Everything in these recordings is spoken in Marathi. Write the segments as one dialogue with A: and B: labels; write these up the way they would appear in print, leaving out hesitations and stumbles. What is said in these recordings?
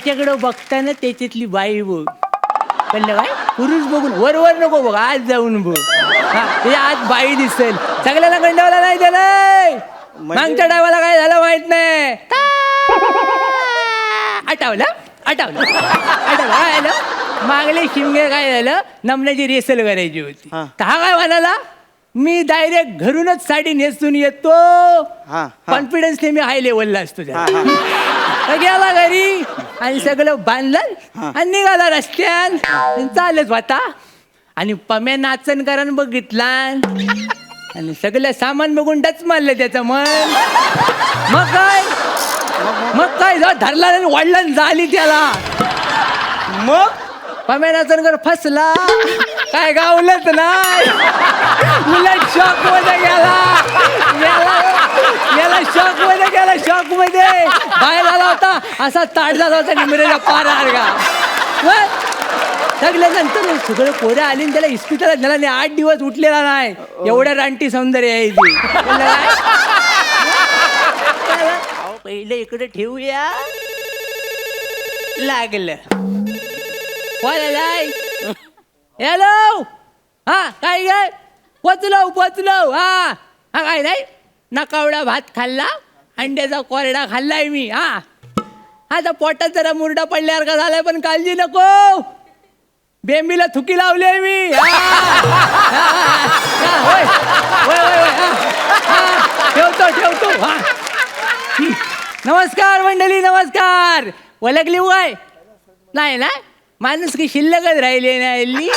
A: त्याच्याकडं बघताना त्याच्यातली बाई बघ. कळलं काय? पुरुष बघून वर वर नको बघ, आज जाऊन बघ. त्याच्या आज बाई दिसेल. सगळ्याला गंडावला नाही त्याला. मागच्या डायवाला काय झालं माहित नाही. आठवलं आठवलं आठवलं काय झालं. मागले शिमगे काय झालं, नमण्याची रेसल करायची होती. तर हा काय म्हणाला, मी डायरेक्ट घरूनच साडी नेसून येतो. कॉन्फिडन्सने मी हाय लेवलला असतो. गेला घरी आणि सगळं बांधलं आणि निघाला रस्त्यान. चालत होता आणि पम्या नाचन करण बघितला आणि सगळं सामान बघून डच मारलं त्याचं मन. मग काय धरला आणि वाढला झाली त्याला. मग पम्या नाचनकर फसला, काय गावलंच नाही. उलट शॉक मध्ये गेला. शॉक मध्ये गेला. शॉक मध्ये बाहेर आला होता, असा ताट झाला होता निमरेला पार आरगा. सगळ्यानंतर सगळं पोरं आली त्याला इस्पितळात झाला नाही. 8 दिवस उठलेला नाही. एवढ्या रानटी सौंदर्य आहे ती. पहिले इकडे ठेवूया. लागलं. हॅलो. हा काय काय पोचलो. हा काय नाही, नकावडा भात खाल्ला, अंड्याचा कोरडा खाल्लाय मी. आता पोटात जरा मुरडा पडल्यावर का झालाय, पण काळजी नको. बेंबीला थुकी लावली मी. ठेवतो. नमस्कार मंडळी, नमस्कार. ओळखली काय? नाही ना, माणूस की शिल्लकच राहिले नाही.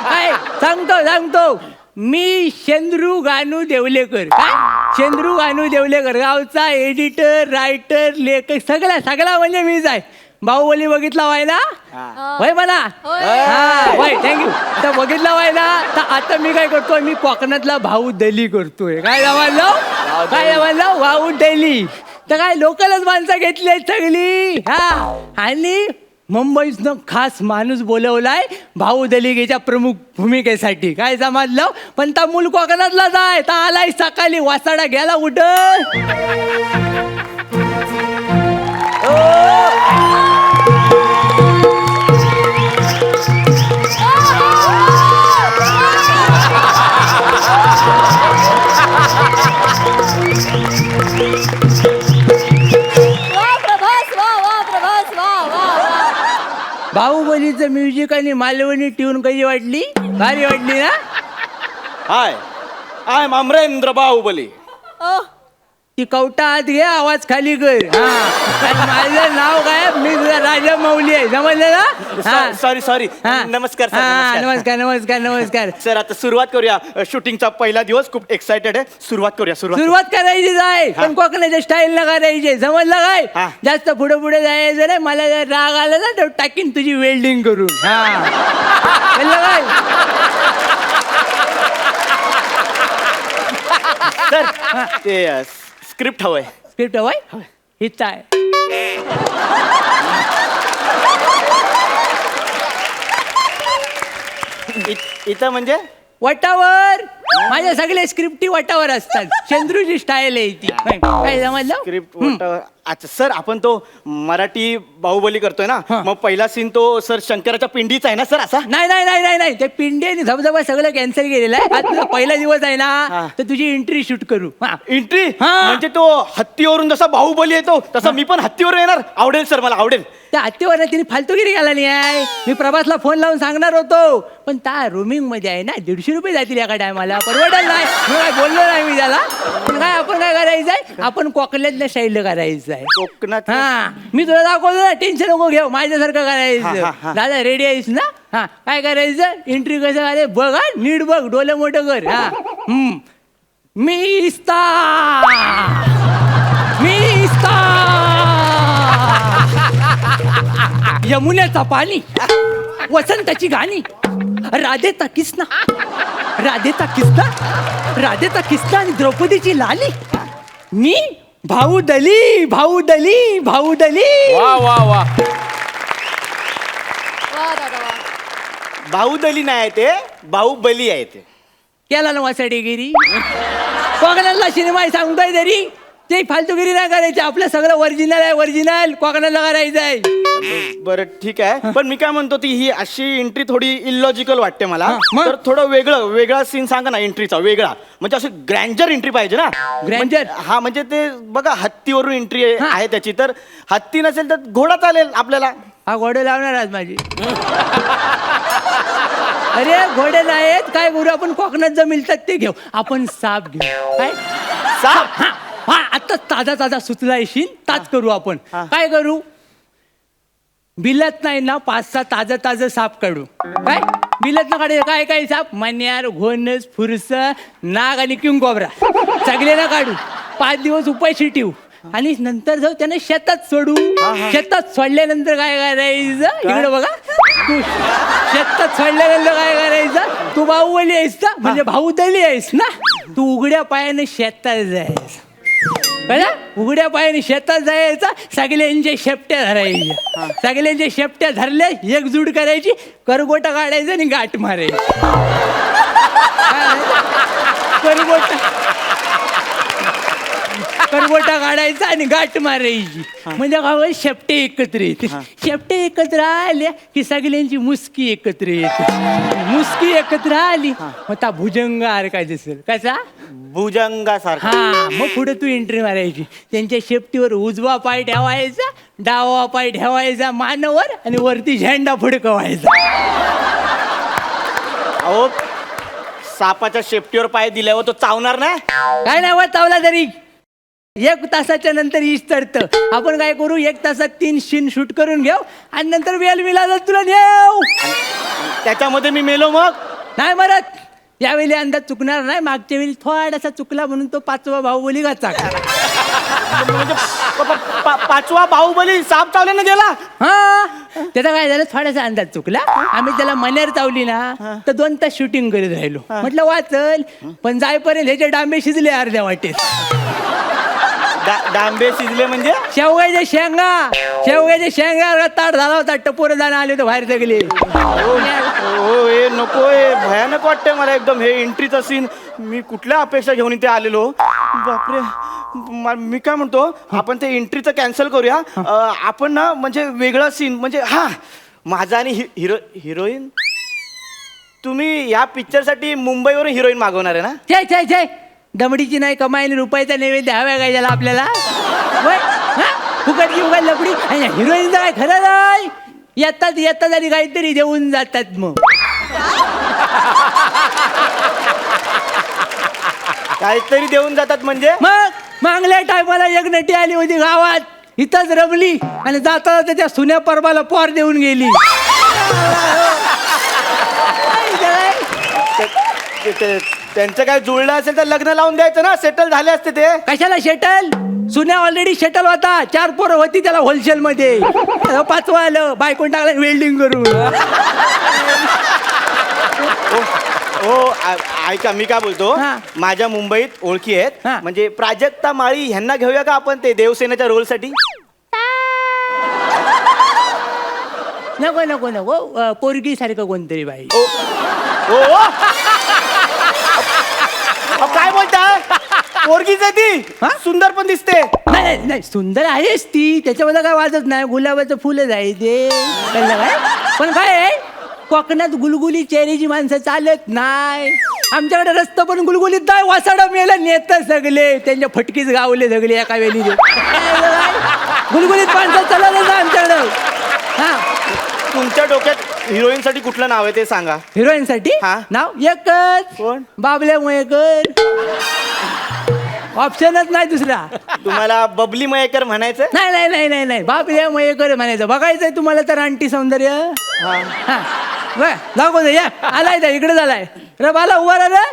A: काय सांगतो, मी शेंद्रू गानू देवलेकर. काय शेंद्रू गानू देवलेकर, गावचा एडिटर, रायटर, लेखक, सगळा म्हणजे मीच आहे. बाहुबली बघितला व्हायला होय मला. होय थँक्यू. आता बघितला व्हायला तर आता मी काय करतोय, मी कोकणातला बाहुबली करतोय. काय जमानलो बाहुबली. तर काय लोकलच माणसं घेतली आहेत सगळी. आणि मुंबईतनं खास माणूस बोलवलाय बाहुबलीच्या प्रमुख भूमिकेसाठी. काय समजलं, पण ता मूल कोकणातला जाय. ता आलाय सकाळी वासाडा गेला उठं. बाहुबलीचं म्युझिक आणि मालवणी ट्यून कशी वाटली? भारी वाटली ना?
B: हाय आय एम अमरेंद्र बाहुबली.
A: ती कवटा आत घे, आवाज खाली कर. माझं नाव काय, मी तुझा राजा मौली आहे. समजलं ना?
B: सॉरी. नमस्कार
A: नमस्कार
B: सर. आता सुरुवात करूया. शूटिंगचा पहिला दिवस, खूप एक्साइटेड आहे. सुरुवात
A: करायची आहे, पण कोकणाच्या स्टाईल न करायची. समजलं काय? जास्त पुढे जायचं नाही. मला जर राग आला ना तर टाकीन तुझी वेल्डिंग करून. काय
B: सर, ते स्क्रिप्ट हवंय.
A: हित आहे.
B: इथं म्हणजे
A: वटावर. माझ्या सगळ्या स्क्रिप्टी वटावर असतात. चंद्रूची स्टाईल आहे ती. काय समजलं?
B: स्क्रिप्ट. अच्छा सर, आपण तो मराठी बाहुबली करतोय ना, मग पहिला सीन तो सर शंकराच्या पिंडीचा आहे ना सर? असा
A: नाही. ते पिंडी आणि धबधबा सगळं कॅन्सल केलेलं आहे. आज तुझा पहिला दिवस आहे ना, तर तुझी एंट्री शूट करू.
B: एंट्री म्हणजे तो हत्तीवरून जसा बाहुबली येतो तसा मी पण हत्तीवर येणार. आवडेल सर, मला आवडेल.
A: त्या हत्तीवर तिने फालतूगिरी घाला नाही आहे. मी प्रभासला फोन लावून सांगणार होतो, पण त्या रोमिंग मध्ये आहे ना, 150 रुपये जातील एका टायमाला. परवडेल नाही. मी काय बोललो नाही मी त्याला. पण काय आपण काय करायचंय, आपण कोकणातल्या स्टाईल करायचं आहे.
B: कोकणात.
A: मी तुला दाखवतो ना, टेन्शन नको घेऊ. माझ्यासारखं करायचं. दादा रेडी आहेस ना? काय करायचं, एंट्री कसं करायचं बघ. नीट बघ, डोले मोठं कर. मी यमुनेचा पाणी, वसंताची गाणी, राधेचा किस्ना आणि द्रौपदीची लाली. मी बाहुबली.
B: वा. बाहुबली नाही ते, बाहुबली आहे ते.
A: केला ना वासाडेगिरी. कोकणातला सिनेमा सांगतोय तरी ते फालतूगिरी नाही करायची, आपलं सगळं ओरिजिनल आहे, ओरिजिनल कोकणाला करायचं आहे.
B: बरं ठीक आहे, पण मी काय म्हणतो ती ही अशी एंट्री थोडी इलॉजिकल वाटते मला.
A: मग?
B: तर थोडं वेगळा सीन सांगा ना एंट्रीचा, वेगळा म्हणजे असं ग्रँजर एंट्री पाहिजे ना.
A: ग्रँजर?
B: हा म्हणजे ते बघा हत्तीवरून एंट्री आहे त्याची, तर हत्ती नसेल तर घोडा चालेल आपल्याला.
A: हा घोडे लावणार आज माझी. अरे घोडे नाहीत काय करू आपण, कोकणात जर मिळतात ते घेऊ आपण, साप घेऊ. काय
B: साप?
A: हा हा आता ताजा सुचला येशील, ताज करू आपण. काय करू, बिलात नाही ना 5-6 ताजं साप काढू. काय बिलात ना काढू, काय काय साप, मन्यार, घोणस, फुरस, नाग आणि किंग कोबरा सगळे ना काढू. 5 दिवस उपाशी ठेवू आणि नंतर जाऊ त्यांना शेतात सोडू. शेतात सोडल्यानंतर काय करायचं, इकडे बघा, तू शेतात सोडल्यानंतर काय करायचं, तू बाहुबली आहेस ना, म्हणजे भाऊदली आहेस ना, तू उघड्या पायाने शेतात जायचं. कळलं, उघड्या पायाने शेतात जायचं, सगळ्यांच्या शेपट्या धरायच्या, सगळ्यांच्या शेपट्या धरल्या, एकजूट करायची, करगोटा काढायचं आणि गाठ मारायची. करगोटा काढायचा आणि गाठ मारायची, म्हणजे काय शेपटे एकत्र येते. शेपटे एकत्र आल्या की सगळ्यांची मुसकी एकत्र येते, मुसकी एकत्र आली मग त्या भुजंगार काय दिसेल, कसा
B: भुजंगासारखा.
A: हा मग पुढे तू एंट्री मारायची, त्यांच्या शेपटीवर उजवा पाय ठेवायचा, डावा पाय ठेवायचा मानवर आणि वरती झेंडा फडकवायचा.
B: अहो सापाच्या शेपटीवर पाय दिल्यावर तो चावणार नाही?
A: काय नाही होत चावला तरी, 1 तासाच्या नंतर ईश चढतं. आपण काय करू, 1 तासात 3 सीन शूट करून घेऊ आणि नंतर वेल मिळाला तुला नेऊ.
B: त्याच्यामध्ये मी मेलो मग?
A: नाही मरत, यावेळी अंदाज चुकणार नाही, मागच्या वेळी थोडासा चुकला म्हणून तो 5वा बाहुबली गाचा.
B: म्हणजे 5वा बाहुबली साप चावल्यानं गेला?
A: हा त्याचा काय झालं, थोडासा अंदाज चुकला, आम्ही त्याला मन्यार चावली ना तर 2 तास शूटिंग करीत राहिलो, म्हटलं वाचल, पण जायपर्यंत ह्याचे डांबे शिजले अर्ध्या वाटेत.
B: डांबे शिजले म्हणजे?
A: शेवगाच्या शेंगा ताट झाला होता, टपोर जाणं आले होते बाहेर सगळे.
B: हो हे नको, हे भयानक वाटतंय मला एकदम, हे एंट्रीचा सीन. मी कुठल्या अपेक्षा घेऊन इथे आलेलो, बापरे. मी काय म्हणतो, आपण ते एंट्रीचं कॅन्सल करूया, आपण ना म्हणजे वेगळा सीन, म्हणजे हा माझा आणि हिरोईन. तुम्ही या पिक्चरसाठी मुंबईवरून हिरोईन मागवणार आहे ना?
A: जय दमडीची नाही कमाई, रुपयाचा नैवेद्य हव्या काय त्याला आपल्याला, फुकटची उगाच लपडी. हिरोईनचं काय खरं नाही, येतात आणि काहीतरी देऊन जातात. मग
B: काहीतरी देऊन जातात म्हणजे?
A: मग मागल्या टायमाला एक नटी आली होती गावात, इथंच रमली आणि जाता त्या सुन्या परबाला पोर देऊन गेली.
B: त्यांचं काय जुळलं असेल तर लग्न लावून द्यायचं ना, सेटल झाले असते ते.
A: कशाला शेटल, सुन्या ऑलरेडी शेटल होता, 4 पोरं होती त्याला होलसेल मध्ये, 5वं आलं, बायकोन टाकलं वेल्डिंग करून.
B: हो ऐका, मी काय बोलतो,
A: हा.
B: माझ्या मुंबईत ओळखी आहेत,
A: हा.
B: म्हणजे प्राजक्ता माळी ह्यांना घेऊया का आपण ते देवसेनेच्या रोलसाठी?
A: नको पोरगी सारखं कोणतरी बाई.
B: हो काय बोलताय, पोरगीच आहे ती, सुंदर पण दिसते.
A: नाही सुंदर आहेस ती, त्याच्यामध्ये काय वाजत नाही, गुलाबाचं फुलच आहे ते, कळलं काय. पण काय आहे, कोकणात गुलगुली चेहऱ्याची माणसं चालत नाही, आमच्याकडे रस्ता पण गुलगुलीत नाही, वासाडा मेला नेत सगळे, त्यांच्या फटकीच गावले सगळे एका वेळी. गुलगुलीत माणसं चालत नाही आमच्याकडं. हा
B: तुमच्या डोक्यात हिरोईन साठी कुठलं नाव आहे ते सांगा.
A: हिरोईन साठी
B: हा.
A: नाव एकच,
B: कोण?
A: बाबल्या मयेकर, ऑप्शनच नाही दुसरा.
B: तुम्हाला बबली मयेकर म्हणायचं?
A: नाही बाबल्या मयेकर म्हणायचं. बघायचंय तुम्हाला तर आंटी सौंदर्य. हा दाखवतो या, आलाय त्या इकडे झालाय रे, बाला उभा राहा रे.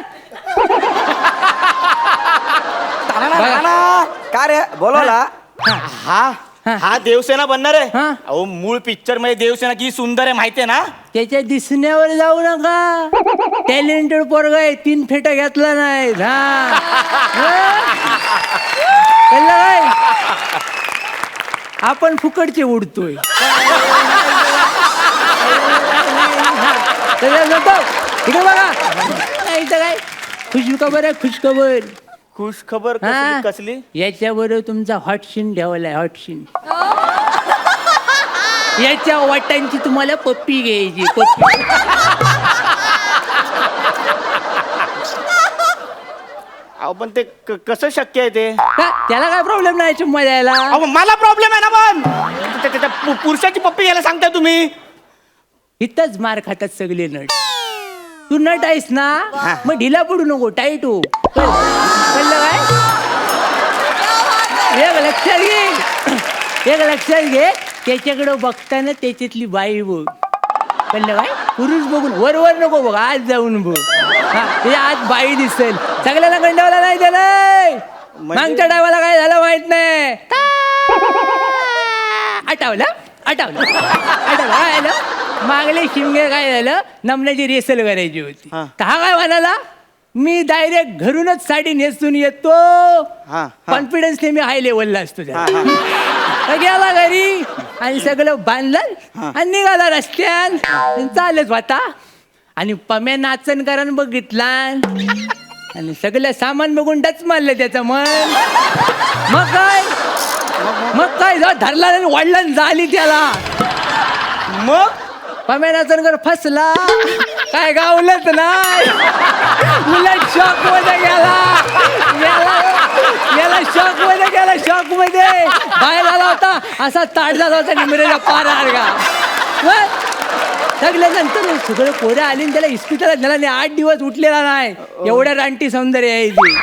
B: का रे बोलवला? हा देवसेना बनणार आहे.
A: हा.
B: अहो मूळ पिक्चर मध्ये देवसेना किती सुंदर आहे माहितीये ना?
A: त्याच्या दिसण्यावर जाऊ नका, टॅलेंटेड पोरग आहे, 3 फेटा घेतला नाही. काय आपण फुकटचे उडतोय. इकडे बघा, इथं काय खुशखबर आहे, खुशखबर.
B: खुश खबर
A: हा?
B: कसली
A: याच्याबरोबर तुमचा हॉट सीन ठेवलाय हॉट सीन. याच्या वाटांची तुम्हाला पप्पी घ्यायची पप्पी.
B: अहो पण ते कसं शक्य आहे ते
A: का? त्याला काय प्रॉब्लेम नाही चुम्मा द्यायला.
B: अहो मला प्रॉब्लेम आहे ना पण त्याच्या पुरुषाची पप्पी यायला सांगताय तुम्ही.
A: इथंच मार खातात सगळे नट. तू नट आहेस ना मग ढिला पडू नको टाईट हो. कळलं काय? एक लक्षात घे एक लक्षात घे त्याच्याकडे बघताना त्याच्यातली बाई बघ. कळलं काय? पुरुष बघून वर वर नको बघ आज जाऊन बघ. हा ते आज बाई दिसेल. सगळ्याला गंडावला नाही त्याला. मागच्या टायमाला काय झालं माहित नाही. आठवलं आठवलं आठवलं काय झालं. मागले शिमगे काय झालं नमण्याची रेसल करायची होती.
B: हा.
A: हा काय म्हणाला मी डायरेक्ट घरूनच साडी नेसून येतो.
B: हा.
A: कॉन्फिडन्सने मी हाय लेवलला असतो
B: हा,
A: त्याला. तर गेला घरी आणि सगळं बांधलं आणि निघाला रस्त्यान चालत होता आणि पम्या नाचन करण बघितला आणि सगळं सामान बघून डच मारलं त्याचं मन. मग काय धरला आणि वाढला आणि झाली त्याला.
B: मग
A: पम्या नाचनकर फसला काय गावलंच नाही. उलट शॉक मध्ये गेला शॉक मध्ये गेला शॉक मध्ये बाहेर आला होता असा ताट झाला होता निमरेला पार का. सगळ्यानंतर सगळं पोरं आली आणि त्याला इस्पितळात झाला नाही 8 दिवस उठलेला नाही. एवढ्या रानटी सौंदर्य आहे ती.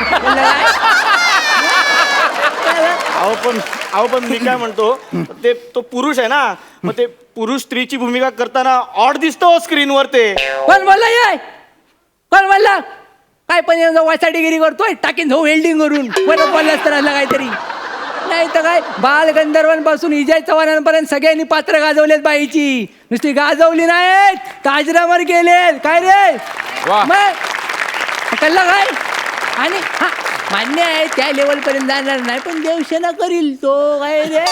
B: अहो पण मी काय म्हणतो ते तो पुरुष आहे ना मग ते पुरुष स्त्रीची भूमिका करताना ऑड दिसतो स्क्रीनवर ते.
A: कोण बोलला ये कोण बोलला काय पण वाचाडीगिरी करतोय टाकीन जाऊ वेल्डिंग करून परत बोललास तर आलं काहीतरी. नाही तर काय बाल गंधर्वांपासून इजय चव्हाणांपर्यंत सगळ्यांनी पात्र गाजवलेत बाईची. नुसती गाजवली नाहीत काजरामर गेलेत काय रे. मग कळलं काय. आणि हा मान्य आहे त्या लेवल पर्यंत जाणार नाही पण देवसेना करील तो काय रे.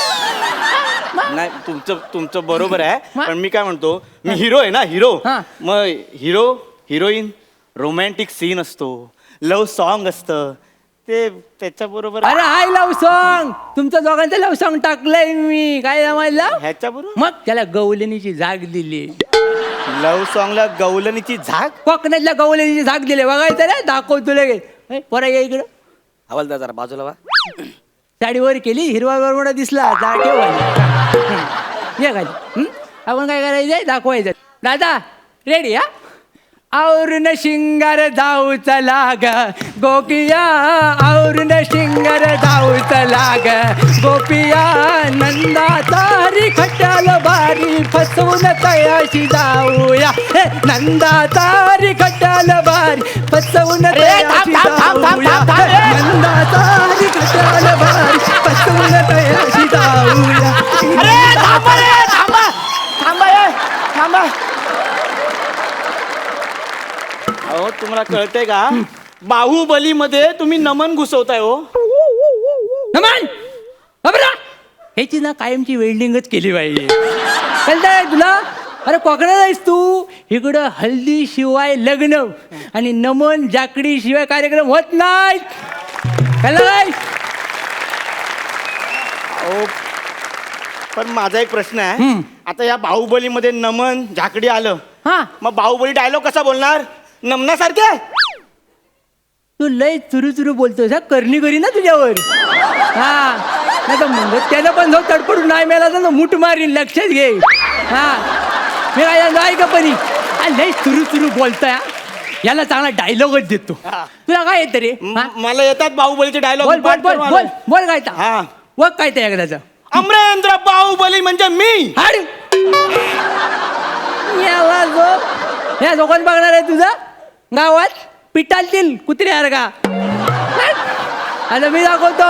B: नाही तुमचं बरोबर आहे
A: मग?
B: पण मी काय म्हणतो मी हिरो आहे ना हिरो.
A: हा.
B: मग हिरो हिरोईन रोमॅन्टिक सीन असतो लव्ह सॉन्ग असतं ते त्याच्याबरोबर
A: अरे हाय लव सॉन्ग तुमचं दोघांचं लव सॉन्ग टाकलंय मी काय जमायला.
B: ह्याच्याबरोबर
A: मग त्याला गवलनीची जाग दिली.
B: लव्ह सॉन्गला गवलनीची झाक.
A: कोकणातल्या गवलनीची जाग दिली बघायचं रे दाखवतो लगेच. पोरा या इकडं
B: हवालदार जरा बाजूला वा.
A: साडीवर केली हिरवा बरमुडा दिसला जा ठेव ये खाली. आपण काय करायचंय दाखवायचं. दादा रेडी हा. औरन शिंगार जाऊ चला ग गोपिया औरन शिंगार जाऊ चला ग गोपिया नंदा तारी खट्याल बारी फसवून तयाशी जाऊया. नंदा तारी खट्याल बारी फसवून तयाशी जाऊया. नंदा तारी खट्याल बारी फसवून तयाशी जाऊया.
B: थांबा अहो तुम्हाला कळतंय का बाहुबली मध्ये तुम्ही नमन घुसवताय हो.
A: नमन बबरा ह्याची ना कायमची वेल्डिंगच केली पाहिजे. कळतंय तुला. अरे कोकणात आहेस तू इकडं हल्दी शिवाय लग्न आणि नमन जाकडी शिवाय कार्यक्रम होत नाही. कळलं काय.
B: अहो पण माझा एक प्रश्न आहे आता या बाहुबली मध्ये नमन झाकडी आलं
A: हा
B: मग बाहुबली डायलॉग कसा बोलणार नमनासारखे.
A: तू लय चुरू चुरू बोलतोस हा करणी करी ना तुझ्यावर. हा नाही तर मग त्यानं पण जाऊ तडपडून नाही मिळाला तर मूठ मारीन लक्षात घे. हा मी काय सांगतो ऐका परी लय चुरू चुरू बोलतोय हा. याला चांगला डायलॉगच देतो. तुला काय येतं रे.
B: मला येतात बाहुबलीचे डायलॉग.
A: बोल बोल बोल बोल बोल काय तर.
B: हा
A: व काय ते एकदाचं
B: अमरेंद्र बाहुबली म्हणजे मी.
A: हाड याला जो या दोघांना बघणार आहे तुझा गावात पिटालतील कुत्र्यासारखा. आता मी दाखवतो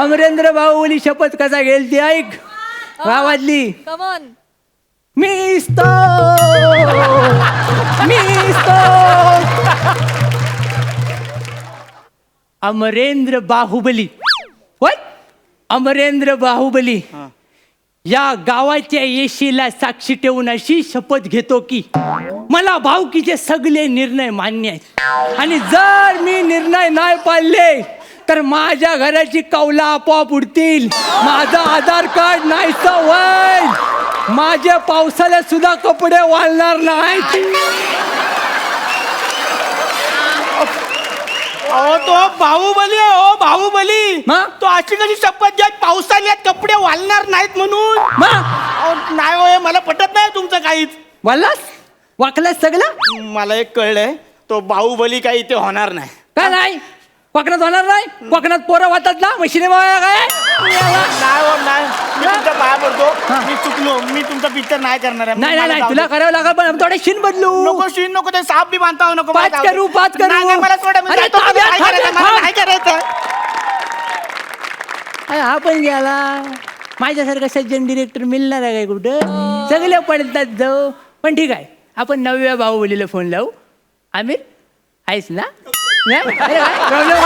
A: अमरेंद्र बाहुबली शपथ कसा घेईल ती ऐक गावातली.
C: कमॉन
A: मिस्तो अमरेंद्र बाहुबली. होय अमरेंद्र बाहुबली या गावाच्या येशीला साक्षी ठेवून अशी शपथ घेतो की मला भावकीचे सगळे निर्णय मान्य आहेत आणि जर मी निर्णय नाही पाळले तर माझ्या घराची कौला आपोआप उडतील, माझं आधार कार्ड नाहीसं होईल, माझ्या पावसाळ्यात सुद्धा कपडे वाळणार नाहीत.
B: अहो तो बाहुबली आहे, हो बाहुबली.
A: मग?
B: तो अशी कशी शपथ घ्या पावसाळ्यात कपडे वाळणार नाहीत म्हणून? अहो, नाही होय, मला पटत नाही तुमचं काहीच.
A: वाळलास वाकलास सगळं.
B: मला एक कळलंय, तो बाहुबली काही इथे होणार नाही.
A: का नाही? कोकणात होणार नाही? कोकणात पोरं वाटत ना मशीने काय?
B: नाही हो, नाही. मी तुमच्या पाया पडतो. मी चुकलो, मी तुमचा पिक्चर नाही करणार आहे.
A: नाही
B: मला
A: नाही
B: जाऊ
A: तुला
B: दे.
A: करावं लागेल पण थोडे शिन बदलू.
B: नको शीन नको, ते साप बी बांधता हो नको. मला
A: पाच
B: जाऊ दे.
A: करू, पाच करू.
B: नाही, नाही, मला सोडा, मी
A: अरे,
B: जातो. मला
A: थांब,
B: नाही
A: थांब,
B: करायचं,
A: थांब.
B: मला नाही करायचं.
A: अरे हा पण गेला. माझ्यासारखा सज्जन डिरेक्टर मिळणार आहे काय कुठं? सगळे पडतात जाऊ. पण ठीक आहे, आपण 9व्या बाहुबलीला फोन लावू. आमिर आहेस ना? नाही? अरे वा, प्रॉब्लेम